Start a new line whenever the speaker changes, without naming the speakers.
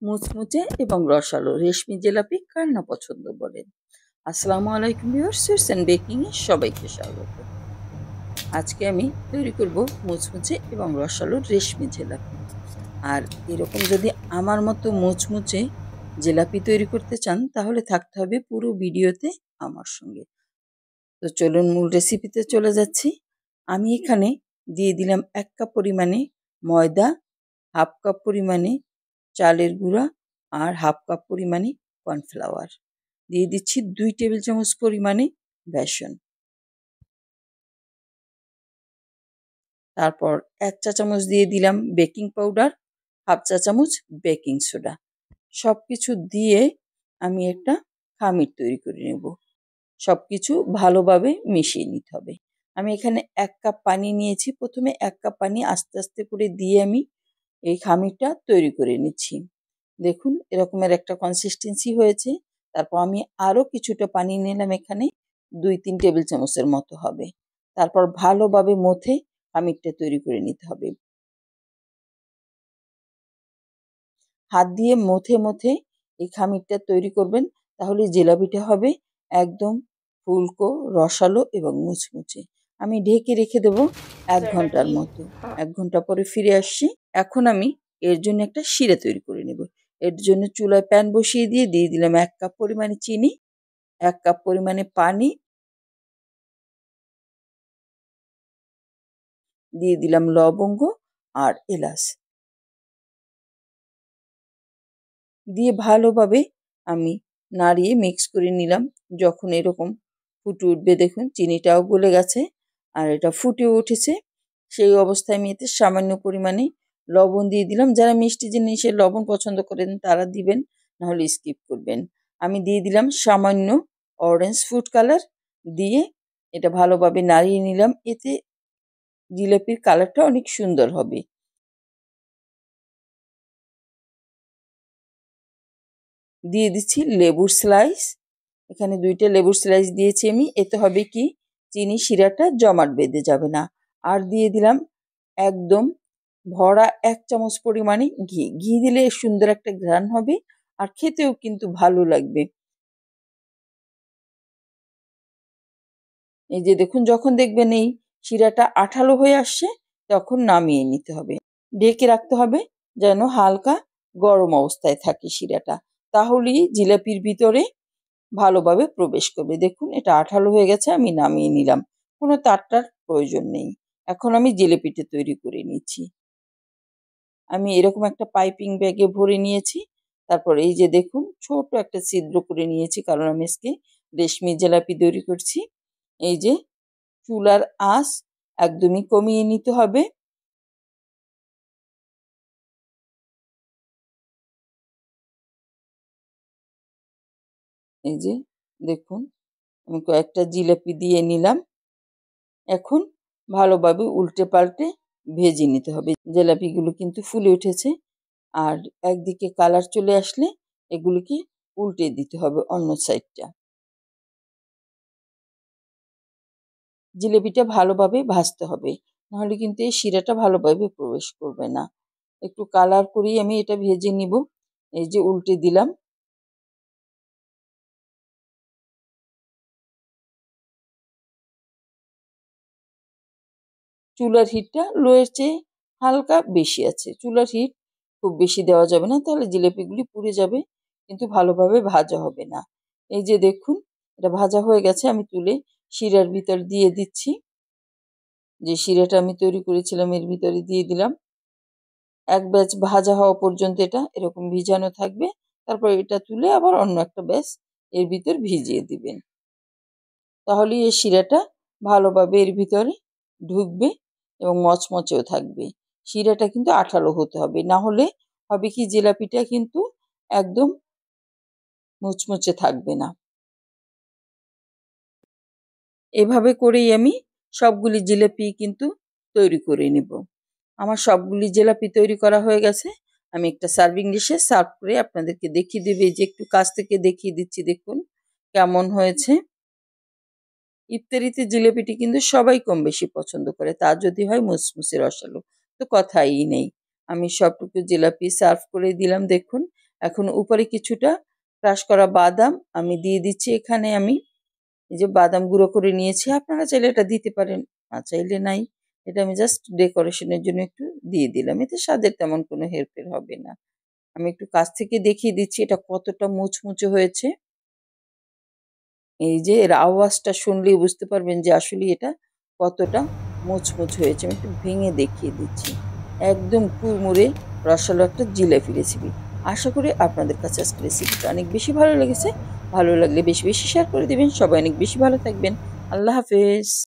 মুচমুচে এবং রসালো রেশমি জিলাপি কার না পছন্দ বলেন। আসসালামু আলাইকুম ভিউয়ার্স, সুইটস অ্যান্ড বেকিং এ সবাইকে স্বাগত। আজকে আমি তৈরি করব মুচমুচে এবং রসালো রেশমি জিলাপি। আর এরকম যদি আমার মতো মুচমুচে জিলাপি তৈরি করতে চান তাহলে থাকতে হবে পুরো ভিডিওতে আমার সঙ্গে। তো চলুন মূল রেসিপিতে চলে যাচ্ছি। আমি এখানে দিয়ে দিলাম 1 কাপ পরিমাণে ময়দা, হাফ কাপ পরিমাণে চালের গুঁড়া আর হাফ কাপ পরিমাণে কর্নফ্লাওয়ার। দিয়ে দিচ্ছি 2 টেবিল চামচ পরিমাণে বেসন। তারপর 1 চা চামচ দিয়ে দিলাম বেকিং পাউডার, হাফ চা চামচ বেকিং সোডা। সবকিছু দিয়ে আমি একটা খামির তৈরি করে নেব। সবকিছু ভালোভাবে মিশিয়ে নিতে হবে। আমি এখানে 1 কাপ পানি নিয়েছি। প্রথমে 1 কাপ পানি আস্তে আস্তে করে দিয়ে আমি এই খামিরটা তৈরি করে নিচ্ছি। দেখুন এরকমের একটা কনসিস্টেন্সি হয়েছে। তারপর আমি আরও কিছুটা পানি নিলাম, এখানে 2-3 টেবিল চামচের মতো হবে। তারপর ভালোভাবে মথে খামিরটা তৈরি করে নিতে হবে। হাত দিয়ে মথে মথে এই খামিরটা তৈরি করবেন, তাহলে জিলাপিটা হবে একদম ফুলকো, রসালো এবং মুচমুচে। আমি ঢেকে রেখে দেবো 1 ঘন্টার মতো। 1 ঘন্টা পরে ফিরে আসছি। এখন আমি এর জন্য একটা শিরা তৈরি করে নেব। এর জন্য চুলায় প্যান বসিয়ে দিয়ে দিলাম 1 কাপ পরিমাণে চিনি, 1 কাপ পরিমাণে পানি, দিয়ে দিলাম লবঙ্গ আর এলাচ। দিয়ে ভালোভাবে আমি নাড়িয়ে মিক্স করে নিলাম। যখন এরকম ফুটে উঠবে, দেখুন চিনিটাও গলে গেছে আর এটা ফুটেও উঠেছে। সেই অবস্থায় আমি এতে সামান্য পরিমাণে লবণ দিয়ে দিলাম। যারা মিষ্টি জিনিসে লবণ পছন্দ করেন তারা দিবেন, নাহলে স্কিপ করবেন। আমি দিয়ে দিলাম সামান্য অরেঞ্জ ফুড কালার, দিয়ে এটা ভালোভাবে নাড়িয়ে নিলাম। এতে জিলাপির কালারটা অনেক সুন্দর হবে। দিয়ে দিচ্ছি লেবুর স্লাইস। এখানে 2টা লেবুর স্লাইস দিয়েছি আমি। এতে হবে কি, চিনি শিরাটা জমাট বেঁধে যাবে না। আর দিয়ে দিলাম একদম ভরা 1 চামচ পরিমাণে ঘি। ঘি দিলে সুন্দর একটা ঘ্রাণ হবে আর খেতেও কিন্তু ভালো লাগবে। এই যে দেখুন, যখন দেখবেন এই শিরাটা আঠালো হয়ে আসছে তখন নামিয়ে নিতে হবে। ঢেকে রাখতে হবে যেন হালকা গরম অবস্থায় থাকে শিরাটা, তাহলেই জিলাপির ভিতরে ভালোভাবে প্রবেশ করবে। দেখুন এটা আঠালো হয়ে গেছে, আমি নামিয়ে নিলাম। কোনো তারটার প্রয়োজন নেই। এখন আমি জিলিপিটা তৈরি করে নিচ্ছি। আমি এরকম একটা পাইপিং ব্যাগে ভরে নিয়েছি। তারপর এই যে দেখুন ছোট একটা ছিদ্র করে নিয়েছি, কারণ আমি আজকে রেশমি জিলাপি তৈরি করছি। এই যে চুলার আঁচ একদমই কমিয়ে নিতে হবে। এই যে দেখুন আমি কয়েকটা জিলাপি দিয়ে নিলাম। এখন ভালোভাবে উল্টে পাল্টে ভেজে নিতে হবে। জিলাপিগুলো কিন্তু ফুলে উঠেছে আর একদিকে কালার চলে আসলে এগুলিকে উল্টে দিতে হবে অন্য সাইডটা। জিলেপিটা ভালোভাবে ভাজতে হবে, নাহলে কিন্তু এই শিরাটা ভালোভাবে প্রবেশ করবে না। একটু কালার করেই আমি এটা ভেজে নিব। এই যে উল্টে দিলাম। চুলার হিটটা লো এর চেয়ে হালকা বেশি আছে। চুলার হিট খুব বেশি দেওয়া যাবে না, তাহলে জিলিপিগুলি পুড়ে যাবে, কিন্তু ভালোভাবে ভাজা হবে না। এই যে দেখুন এটা ভাজা হয়ে গেছে। আমি তুলে শিরার ভিতর দিয়ে দিচ্ছি। যে শিরাটা আমি তৈরি করেছিলাম এর ভিতরে দিয়ে দিলাম। এক ব্যাচ ভাজা হওয়া পর্যন্ত এটা এরকম ভিজানো থাকবে। তারপর এটা তুলে আবার অন্য একটা ব্যাচ এর ভিতর ভিজিয়ে দিবেন। তাহলেই এই শিরাটা ভালোভাবে এর ভিতরে ঢুকবে এবং মচমচেও থাকবে। শিরাটা কিন্তু আঠালো হতে হবে, না হলে হবে কি জিলাপিটা কিন্তু একদম মুচমুচে থাকবে না। এভাবে করেই আমি সবগুলি জিলাপি কিন্তু তৈরি করে নেব। আমার সবগুলি জিলাপি তৈরি করা হয়ে গেছে। আমি একটা সার্ভিং ডিশে সার্ভ করে আপনাদেরকে দেখিয়ে দেবে। এই যে একটু কাছ থেকে দেখিয়ে দিচ্ছি, দেখুন কেমন হয়েছে। ইফতারিতে জিলেপিটি কিন্তু সবাই কম বেশি পছন্দ করে, তা যদি হয় মুসমুসে রসালো, তো কথাই নেই। আমি সবটুকু জিলাপি সার্ভ করে দিলাম। দেখুন এখন উপরে কিছুটা ক্রাশ করা বাদাম আমি দিয়ে দিচ্ছি এখানে। আমি এই যে বাদাম গুঁড়ো করে নিয়েছি, আপনারা চাইলে এটা দিতে পারেন, না চাইলে নাই। এটা আমি জাস্ট ডেকোরেশনের জন্য একটু দিয়ে দিলাম, এতে স্বাদের তেমন কোনো হেরফের হবে না। আমি একটু কাছ থেকে দেখিয়ে দিচ্ছি এটা কতটা মুচমুচে হয়েছে। এই যে এর আওয়াজটা শুনলেই বুঝতে পারবেন যে আসলে এটা কতটা মুচমুচ হয়েছে। আমি একটু ভেঙে দেখিয়ে দিচ্ছি। একদম কুড়মুড়ে রসালো একটা জিলাপি রেসিপি। আশা করি আপনাদের কাছে আজকের রেসিপিটা অনেক বেশি ভালো লেগেছে। ভালো লাগলে বেশি বেশি শেয়ার করে দিবেন। সবাই অনেক বেশি ভালো থাকবেন। আল্লাহ হাফেজ।